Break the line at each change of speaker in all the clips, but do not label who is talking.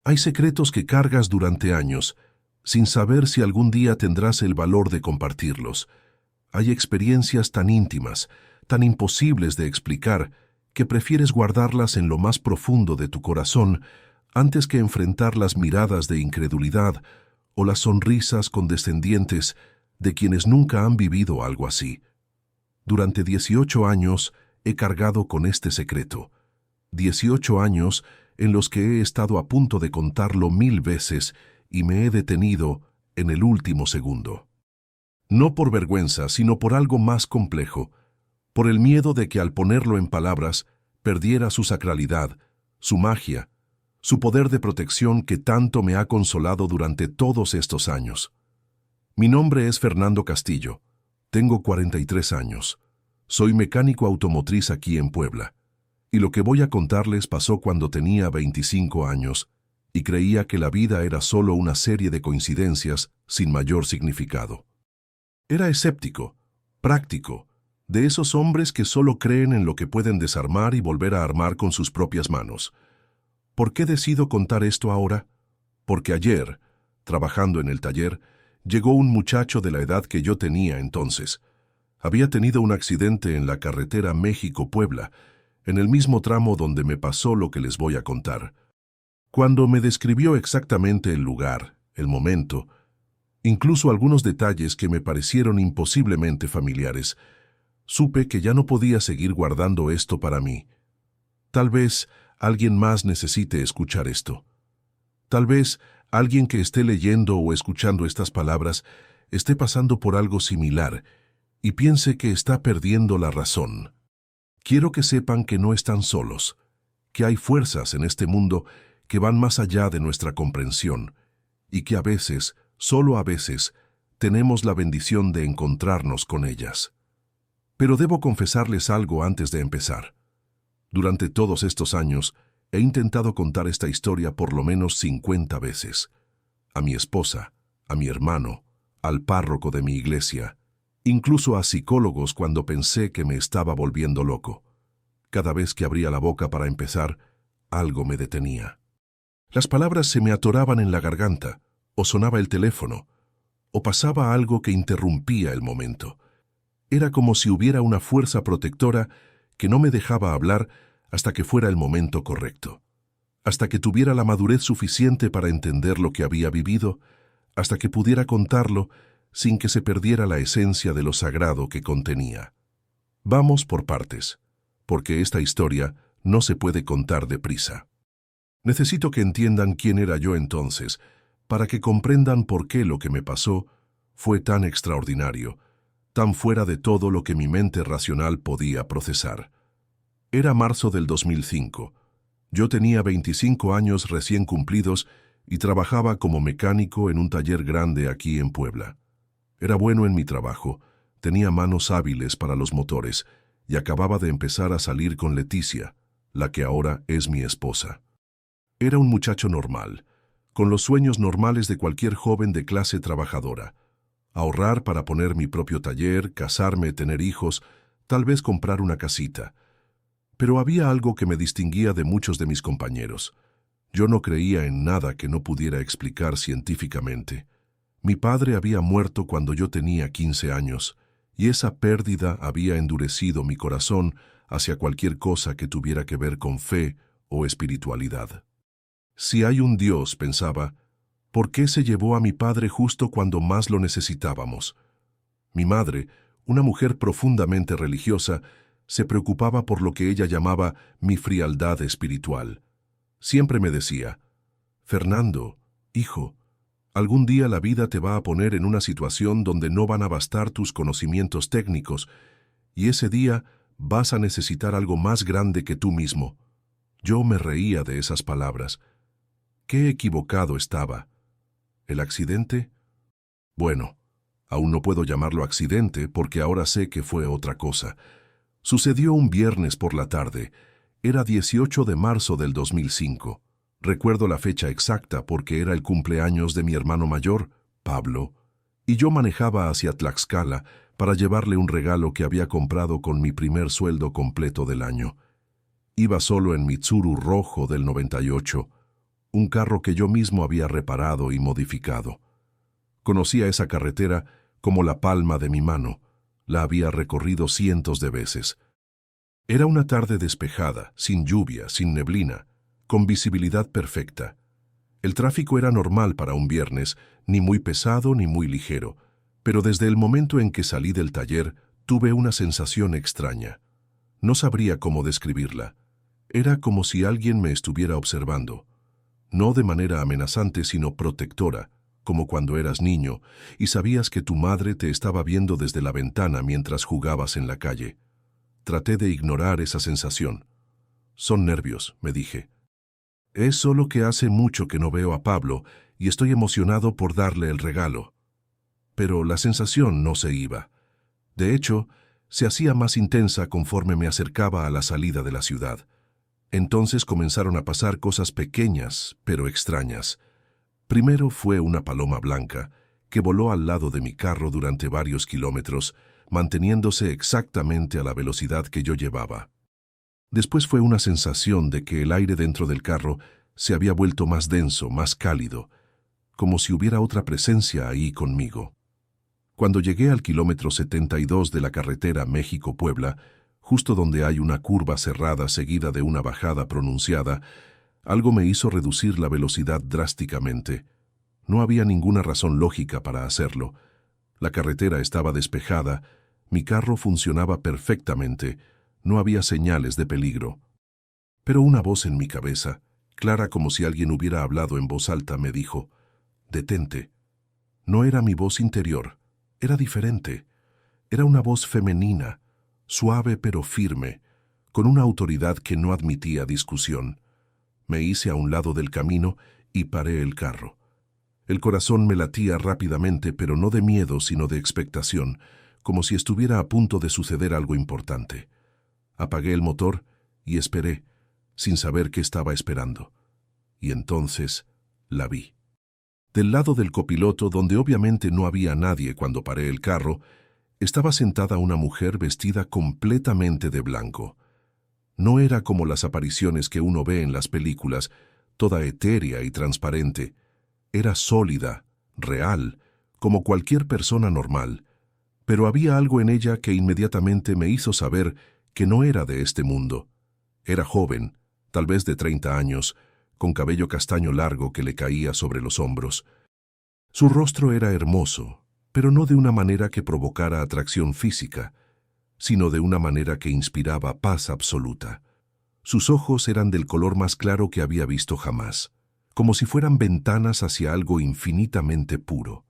Hay secretos que cargas durante años, sin saber si algún día tendrás el valor de compartirlos. Hay experiencias tan íntimas, tan imposibles de explicar, que prefieres guardarlas en lo más profundo de tu corazón antes que enfrentar las miradas de incredulidad o las sonrisas condescendientes de quienes nunca han vivido algo así. Durante 18 años he cargado con este secreto. 18 años en los que he estado a punto de contarlo 1000 veces y me he detenido en el último segundo. No por vergüenza, sino por algo más complejo, por el miedo de que al ponerlo en palabras perdiera su sacralidad, su magia, su poder de protección que tanto me ha consolado durante todos estos años. Mi nombre es Fernando Castillo, tengo 43 años, soy mecánico automotriz aquí en Puebla, y lo que voy a contarles pasó cuando tenía 25 años y creía que la vida era solo una serie de coincidencias sin mayor significado. Era escéptico, práctico, de esos hombres que solo creen en lo que pueden desarmar y volver a armar con sus propias manos. ¿Por qué decido contar esto ahora? Porque ayer, trabajando en el taller, llegó un muchacho de la edad que yo tenía entonces. Había tenido un accidente en la carretera México-Puebla, en el mismo tramo donde me pasó lo que les voy a contar. Cuando me describió exactamente el lugar, el momento, incluso algunos detalles que me parecieron imposiblemente familiares, supe que ya no podía seguir guardando esto para mí. Tal vez alguien más necesite escuchar esto. Tal vez alguien que esté leyendo o escuchando estas palabras esté pasando por algo similar y piense que está perdiendo la razón. Quiero que sepan que no están solos, que hay fuerzas en este mundo que van más allá de nuestra comprensión y que a veces, solo a veces, tenemos la bendición de encontrarnos con ellas. Pero debo confesarles algo antes de empezar. Durante todos estos años, he intentado contar esta historia por lo menos 50 veces. A mi esposa, a mi hermano, al párroco de mi iglesia, incluso a psicólogos cuando pensé que me estaba volviendo loco. Cada vez que abría la boca para empezar, algo me detenía. Las palabras se me atoraban en la garganta, o sonaba el teléfono, o pasaba algo que interrumpía el momento. Era como si hubiera una fuerza protectora que no me dejaba hablar hasta que fuera el momento correcto, hasta que tuviera la madurez suficiente para entender lo que había vivido, hasta que pudiera contarlo sin que se perdiera la esencia de lo sagrado que contenía. Vamos por partes, porque esta historia no se puede contar deprisa. Necesito que entiendan quién era yo entonces, para que comprendan por qué lo que me pasó fue tan extraordinario, tan fuera de todo lo que mi mente racional podía procesar. Era marzo del 2005. Yo tenía 25 años recién cumplidos y trabajaba como mecánico en un taller grande aquí en Puebla. Era bueno en mi trabajo, tenía manos hábiles para los motores y acababa de empezar a salir con Leticia, la que ahora es mi esposa. Era un muchacho normal, con los sueños normales de cualquier joven de clase trabajadora. Ahorrar para poner mi propio taller, casarme, tener hijos, tal vez comprar una casita. Pero había algo que me distinguía de muchos de mis compañeros. Yo no creía en nada que no pudiera explicar científicamente. Mi padre había muerto cuando yo tenía 15 años, y esa pérdida había endurecido mi corazón hacia cualquier cosa que tuviera que ver con fe o espiritualidad. Si hay un Dios, pensaba, ¿por qué se llevó a mi padre justo cuando más lo necesitábamos? Mi madre, una mujer profundamente religiosa, se preocupaba por lo que ella llamaba mi frialdad espiritual. Siempre me decía, Fernando, hijo, algún día la vida te va a poner en una situación donde no van a bastar tus conocimientos técnicos, y ese día vas a necesitar algo más grande que tú mismo. Yo me reía de esas palabras. Qué equivocado estaba. ¿El accidente? Bueno, aún no puedo llamarlo accidente porque ahora sé que fue otra cosa. Sucedió un viernes por la tarde. Era 18 de marzo del 2005. Recuerdo la fecha exacta porque era el cumpleaños de mi hermano mayor, Pablo, y yo manejaba hacia Tlaxcala para llevarle un regalo que había comprado con mi primer sueldo completo del año. Iba solo en mi Tsuru rojo del 98, un carro que yo mismo había reparado y modificado. Conocía esa carretera como la palma de mi mano. La había recorrido cientos de veces. Era una tarde despejada, sin lluvia, sin neblina, con visibilidad perfecta. El tráfico era normal para un viernes, ni muy pesado ni muy ligero, pero desde el momento en que salí del taller tuve una sensación extraña. No sabría cómo describirla. Era como si alguien me estuviera observando. No de manera amenazante, sino protectora, como cuando eras niño y sabías que tu madre te estaba viendo desde la ventana mientras jugabas en la calle. Traté de ignorar esa sensación. Son nervios, me dije. Es solo que hace mucho que no veo a Pablo y estoy emocionado por darle el regalo. Pero la sensación no se iba. De hecho, se hacía más intensa conforme me acercaba a la salida de la ciudad. Entonces comenzaron a pasar cosas pequeñas, pero extrañas. Primero fue una paloma blanca, que voló al lado de mi carro durante varios kilómetros, manteniéndose exactamente a la velocidad que yo llevaba. Después fue una sensación de que el aire dentro del carro se había vuelto más denso, más cálido, como si hubiera otra presencia ahí conmigo. Cuando llegué al kilómetro 72 de la carretera México-Puebla, justo donde hay una curva cerrada seguida de una bajada pronunciada, algo me hizo reducir la velocidad drásticamente. No había ninguna razón lógica para hacerlo. La carretera estaba despejada, mi carro funcionaba perfectamente, no había señales de peligro. Pero una voz en mi cabeza, clara como si alguien hubiera hablado en voz alta, me dijo: «Detente». No era mi voz interior, era diferente. Era una voz femenina, suave pero firme, con una autoridad que no admitía discusión. Me hice a un lado del camino y paré el carro. El corazón me latía rápidamente, pero no de miedo, sino de expectación, como si estuviera a punto de suceder algo importante. Apagué el motor y esperé, sin saber qué estaba esperando. Y entonces la vi. Del lado del copiloto, donde obviamente no había nadie cuando paré el carro, estaba sentada una mujer vestida completamente de blanco. No era como las apariciones que uno ve en las películas, toda etérea y transparente. Era sólida, real, como cualquier persona normal, pero había algo en ella que inmediatamente me hizo saber que no era de este mundo. Era joven, tal vez de 30 años, con cabello castaño largo que le caía sobre los hombros. Su rostro era hermoso, pero no de una manera que provocara atracción física, sino de una manera que inspiraba paz absoluta. Sus ojos eran del color más claro que había visto jamás, como si fueran ventanas hacia algo infinitamente puro.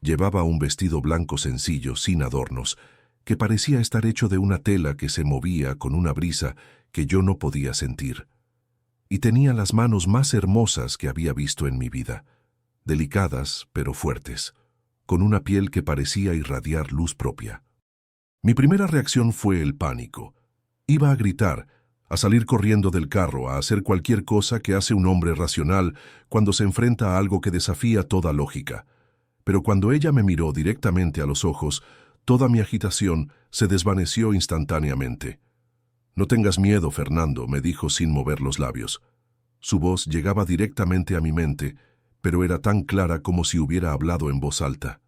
Llevaba un vestido blanco sencillo, sin adornos, que parecía estar hecho de una tela que se movía con una brisa que yo no podía sentir. Y tenía las manos más hermosas que había visto en mi vida, delicadas pero fuertes, con una piel que parecía irradiar luz propia. Mi primera reacción fue el pánico. Iba a gritar, a salir corriendo del carro, a hacer cualquier cosa que hace un hombre racional cuando se enfrenta a algo que desafía toda lógica. Pero cuando ella me miró directamente a los ojos, toda mi agitación se desvaneció instantáneamente. «No tengas miedo, Fernando», me dijo sin mover los labios. Su voz llegaba directamente a mi mente, pero era tan clara como si hubiera hablado en voz alta.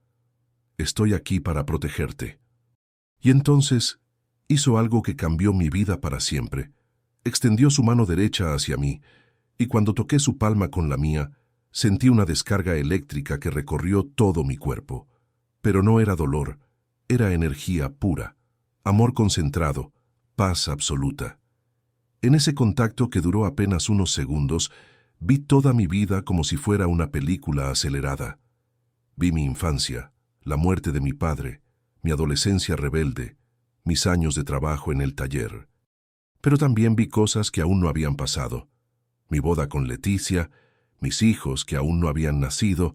«Estoy aquí para protegerte». Y entonces hizo algo que cambió mi vida para siempre. Extendió su mano derecha hacia mí, y cuando toqué su palma con la mía, sentí una descarga eléctrica que recorrió todo mi cuerpo. Pero no era dolor, era energía pura, amor concentrado, paz absoluta. En ese contacto que duró apenas unos segundos, vi toda mi vida como si fuera una película acelerada. Vi mi infancia, la muerte de mi padre, mi adolescencia rebelde, mis años de trabajo en el taller. Pero también vi cosas que aún no habían pasado. Mi boda con Leticia, mis hijos que aún no habían nacido,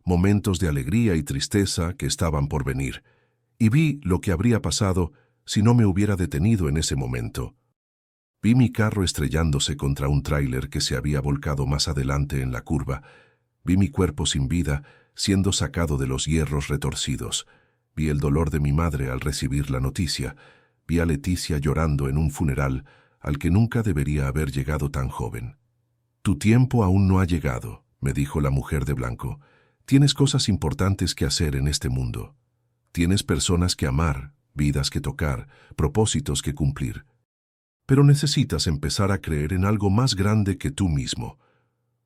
momentos de alegría y tristeza que estaban por venir. Y vi lo que habría pasado si no me hubiera detenido en ese momento. Vi mi carro estrellándose contra un tráiler que se había volcado más adelante en la curva. Vi mi cuerpo sin vida siendo sacado de los hierros retorcidos. Vi el dolor de mi madre al recibir la noticia. Vi a Leticia llorando en un funeral al que nunca debería haber llegado tan joven. Tu tiempo aún no ha llegado, me dijo la mujer de blanco. Tienes cosas importantes que hacer en este mundo. Tienes personas que amar, vidas que tocar, propósitos que cumplir. Pero necesitas empezar a creer en algo más grande que tú mismo.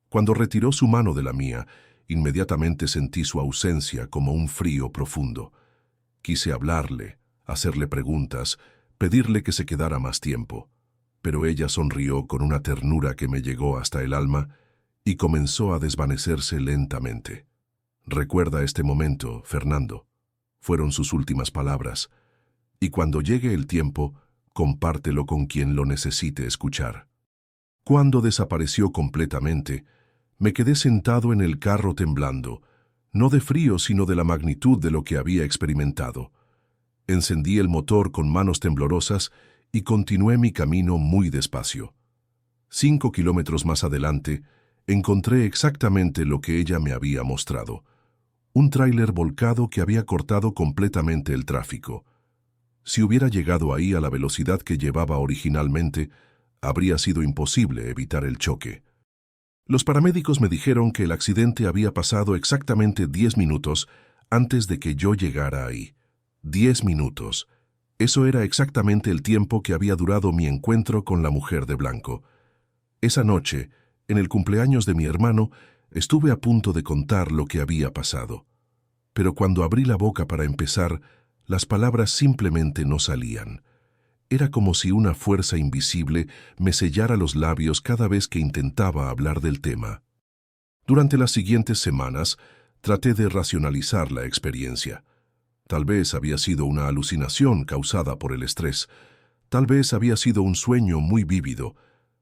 Cuando retiró su mano de la mía, inmediatamente sentí su ausencia como un frío profundo. Quise hablarle, hacerle preguntas, pedirle que se quedara más tiempo. Pero ella sonrió con una ternura que me llegó hasta el alma y comenzó a desvanecerse lentamente. Recuerda este momento, Fernando. Fueron sus últimas palabras. Y cuando llegue el tiempo, compártelo con quien lo necesite escuchar. Cuando desapareció completamente, me quedé sentado en el carro temblando, no de frío sino de la magnitud de lo que había experimentado. Encendí el motor con manos temblorosas y continué mi camino muy despacio. 5 kilómetros más adelante, encontré exactamente lo que ella me había mostrado. Un tráiler volcado que había cortado completamente el tráfico. Si hubiera llegado ahí a la velocidad que llevaba originalmente, habría sido imposible evitar el choque. Los paramédicos me dijeron que el accidente había pasado exactamente 10 minutos antes de que yo llegara ahí. 10 minutos. Eso era exactamente el tiempo que había durado mi encuentro con la mujer de blanco. Esa noche, en el cumpleaños de mi hermano, estuve a punto de contar lo que había pasado. Pero cuando abrí la boca para empezar, las palabras simplemente no salían. Era como si una fuerza invisible me sellara los labios cada vez que intentaba hablar del tema. Durante las siguientes semanas, traté de racionalizar la experiencia. Tal vez había sido una alucinación causada por el estrés. Tal vez había sido un sueño muy vívido.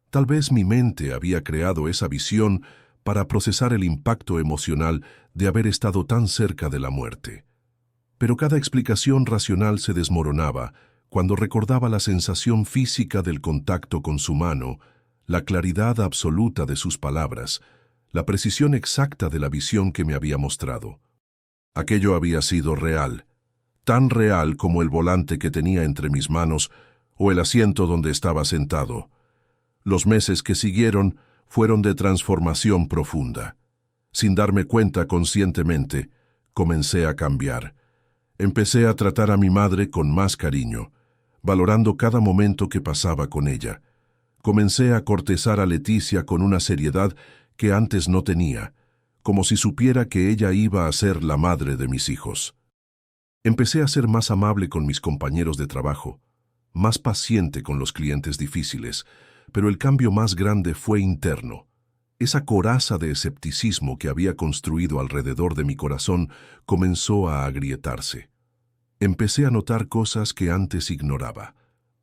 Tal vez mi mente había creado esa visión para procesar el impacto emocional de haber estado tan cerca de la muerte. Pero cada explicación racional se desmoronaba cuando recordaba la sensación física del contacto con su mano, la claridad absoluta de sus palabras, la precisión exacta de la visión que me había mostrado. Aquello había sido real, tan real como el volante que tenía entre mis manos o el asiento donde estaba sentado. Los meses que siguieron fueron de transformación profunda. Sin darme cuenta conscientemente, comencé a cambiar. Empecé a tratar a mi madre con más cariño, valorando cada momento que pasaba con ella. Comencé a cortejar a Leticia con una seriedad que antes no tenía, como si supiera que ella iba a ser la madre de mis hijos. Empecé a ser más amable con mis compañeros de trabajo, más paciente con los clientes difíciles, pero el cambio más grande fue interno. Esa coraza de escepticismo que había construido alrededor de mi corazón comenzó a agrietarse. Empecé a notar cosas que antes ignoraba.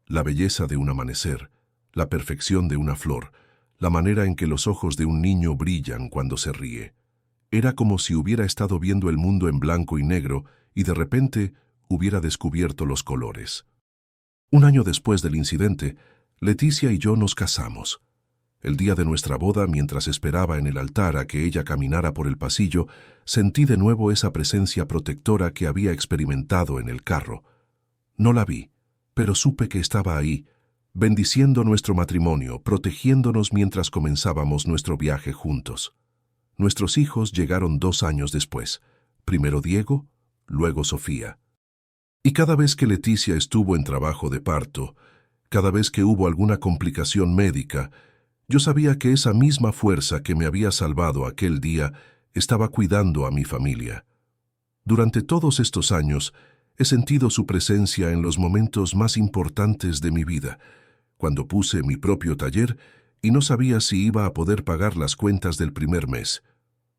La belleza de un amanecer, la perfección de una flor, la manera en que los ojos de un niño brillan cuando se ríe. Era como si hubiera estado viendo el mundo en blanco y negro y de repente hubiera descubierto los colores. Un año después del incidente, Leticia y yo nos casamos. El día de nuestra boda, mientras esperaba en el altar a que ella caminara por el pasillo, sentí de nuevo esa presencia protectora que había experimentado en el carro. No la vi, pero supe que estaba ahí, bendiciendo nuestro matrimonio, protegiéndonos mientras comenzábamos nuestro viaje juntos. Nuestros hijos llegaron 2 años después, primero Diego, luego Sofía. Y cada vez que Leticia estuvo en trabajo de parto, cada vez que hubo alguna complicación médica, yo sabía que esa misma fuerza que me había salvado aquel día estaba cuidando a mi familia. Durante todos estos años he sentido su presencia en los momentos más importantes de mi vida, cuando puse mi propio taller y no sabía si iba a poder pagar las cuentas del primer mes,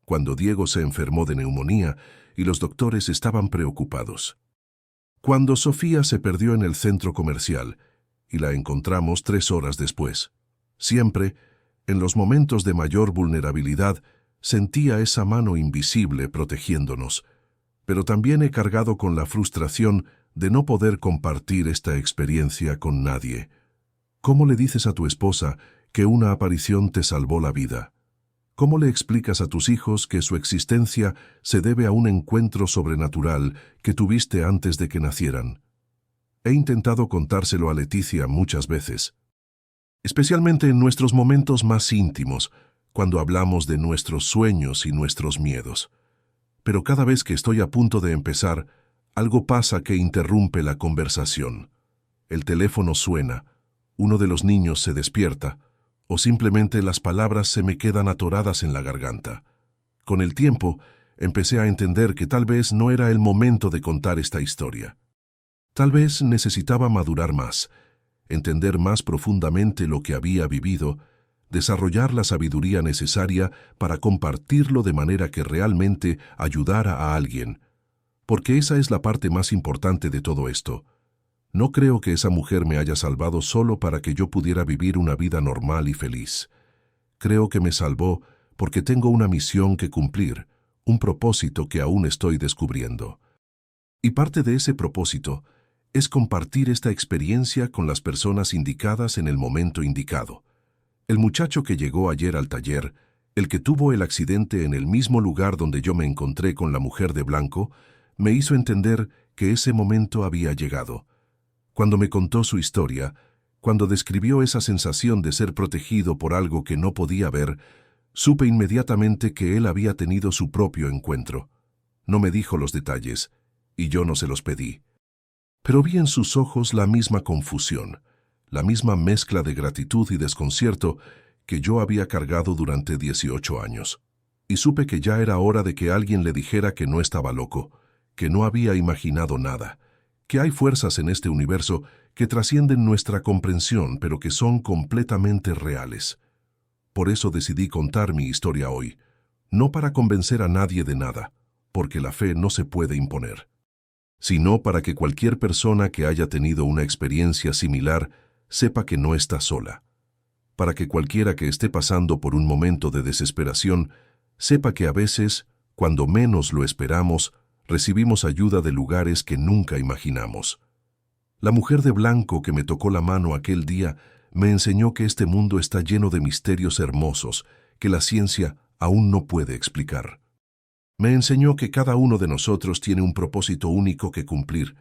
cuando Diego se enfermó de neumonía y los doctores estaban preocupados, cuando Sofía se perdió en el centro comercial y la encontramos 3 horas después. Siempre, en los momentos de mayor vulnerabilidad, sentía esa mano invisible protegiéndonos, pero también he cargado con la frustración de no poder compartir esta experiencia con nadie. ¿Cómo le dices a tu esposa que una aparición te salvó la vida? ¿Cómo le explicas a tus hijos que su existencia se debe a un encuentro sobrenatural que tuviste antes de que nacieran? He intentado contárselo a Leticia muchas veces, especialmente en nuestros momentos más íntimos, cuando hablamos de nuestros sueños y nuestros miedos. Pero cada vez que estoy a punto de empezar, algo pasa que interrumpe la conversación. El teléfono suena, uno de los niños se despierta, o simplemente las palabras se me quedan atoradas en la garganta. Con el tiempo, empecé a entender que tal vez no era el momento de contar esta historia. Tal vez necesitaba madurar más, entender más profundamente lo que había vivido, desarrollar la sabiduría necesaria para compartirlo de manera que realmente ayudara a alguien, porque esa es la parte más importante de todo esto. No creo que esa mujer me haya salvado solo para que yo pudiera vivir una vida normal y feliz. Creo que me salvó porque tengo una misión que cumplir, un propósito que aún estoy descubriendo. Y parte de ese propósito es compartir esta experiencia con las personas indicadas en el momento indicado. El muchacho que llegó ayer al taller, el que tuvo el accidente en el mismo lugar donde yo me encontré con la mujer de blanco, me hizo entender que ese momento había llegado. Cuando me contó su historia, cuando describió esa sensación de ser protegido por algo que no podía ver, supe inmediatamente que él había tenido su propio encuentro. No me dijo los detalles, y yo no se los pedí. Pero vi en sus ojos la misma confusión, la misma mezcla de gratitud y desconcierto que yo había cargado durante 18 años. Y supe que ya era hora de que alguien le dijera que no estaba loco, que no había imaginado nada, que hay fuerzas en este universo que trascienden nuestra comprensión, pero que son completamente reales. Por eso decidí contar mi historia hoy, no para convencer a nadie de nada, porque la fe no se puede imponer, sino para que cualquier persona que haya tenido una experiencia similar sepa que no está sola, para que cualquiera que esté pasando por un momento de desesperación sepa que a veces, cuando menos lo esperamos, recibimos ayuda de lugares que nunca imaginamos. La mujer de blanco que me tocó la mano aquel día me enseñó que este mundo está lleno de misterios hermosos que la ciencia aún no puede explicar. Me enseñó que cada uno de nosotros tiene un propósito único que cumplir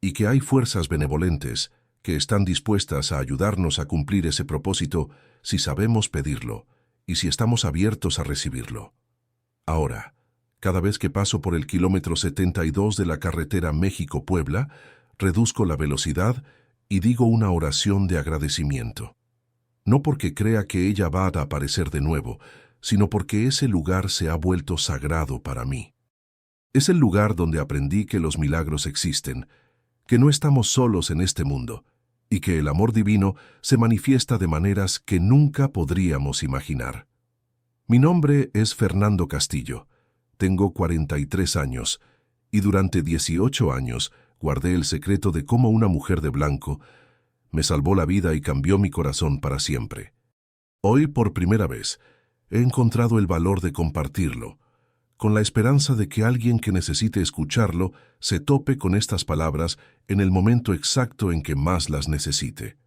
y que hay fuerzas benevolentes que están dispuestas a ayudarnos a cumplir ese propósito si sabemos pedirlo y si estamos abiertos a recibirlo. Ahora, cada vez que paso por el kilómetro 72 de la carretera México-Puebla, reduzco la velocidad y digo una oración de agradecimiento. No porque crea que ella va a aparecer de nuevo, sino porque ese lugar se ha vuelto sagrado para mí. Es el lugar donde aprendí que los milagros existen, que no estamos solos en este mundo, y que el amor divino se manifiesta de maneras que nunca podríamos imaginar. Mi nombre es Fernando Castillo. Tengo 43 años, y durante 18 años guardé el secreto de cómo una mujer de blanco me salvó la vida y cambió mi corazón para siempre. Hoy, por primera vez, he encontrado el valor de compartirlo, con la esperanza de que alguien que necesite escucharlo se tope con estas palabras en el momento exacto en que más las necesite.